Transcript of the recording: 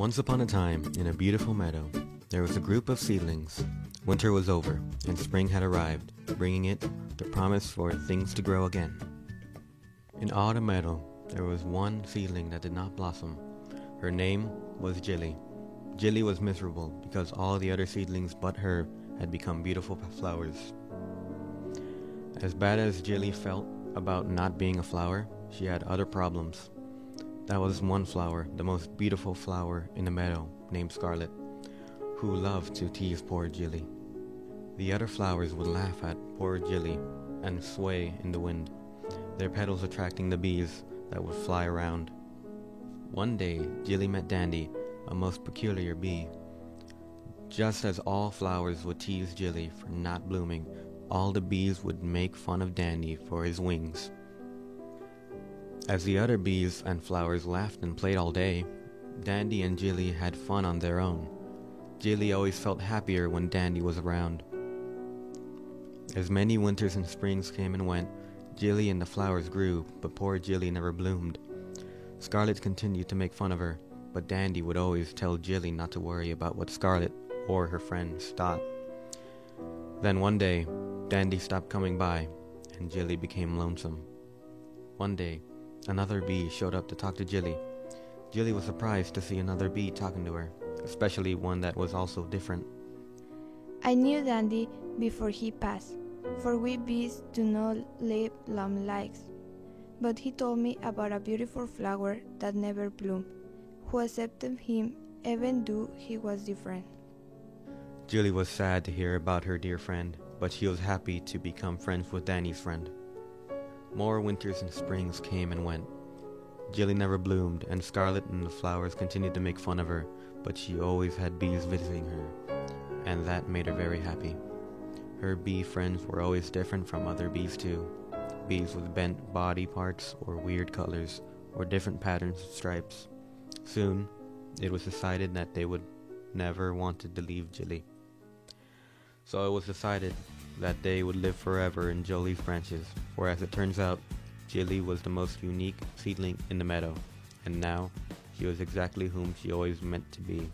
Once upon a time, in a beautiful meadow, there was a group of seedlings. Winter was over, and spring had arrived, bringing it the promise for things to grow again. In autumn meadow, there was one seedling that did not blossom. Her name was Jilly. Jilly was miserable because all the other seedlings but her had become beautiful flowers. As bad as Jilly felt about not being a flower, she had other problems. That was one flower, the most beautiful flower in the meadow, named Scarlet, who loved to tease poor Jilly. The other flowers would laugh at poor Jilly and sway in the wind, their petals attracting the bees that would fly around. One day, Jilly met Dandy, a most peculiar bee. Just as all flowers would tease Jilly for not blooming, all the bees would make fun of Dandy for his wings. As the other bees and flowers laughed and played all day, Dandy and Jilly had fun on their own. Jilly always felt happier when Dandy was around. As many winters and springs came and went, Jilly and the flowers grew, but poor Jilly never bloomed. Scarlet continued to make fun of her, but Dandy would always tell Jilly not to worry about what Scarlet or her friends thought. Then one day, Dandy stopped coming by, and Jilly became lonesome. One day, another bee showed up to talk to Jilly. Jilly was surprised to see another bee talking to her, especially one that was also different. I knew Dandy before he passed, for we bees do not live long lives. But he told me about a beautiful flower that never bloomed, who accepted him even though he was different. Jilly was sad to hear about her dear friend, but she was happy to become friends with Danny's friend. More winters and springs came and went. Jilly never bloomed, and Scarlet and the flowers continued to make fun of her, but she always had bees visiting her, and that made her very happy. Her bee friends were always different from other bees too. Bees with bent body parts or weird colors or different patterns and stripes. Soon, it was decided that they would never wanted to leave Jilly. So it was decided that they would live forever in Jilly's branches, for as it turns out, Jilly was the most unique seedling in the meadow, and now she was exactly whom she always meant to be.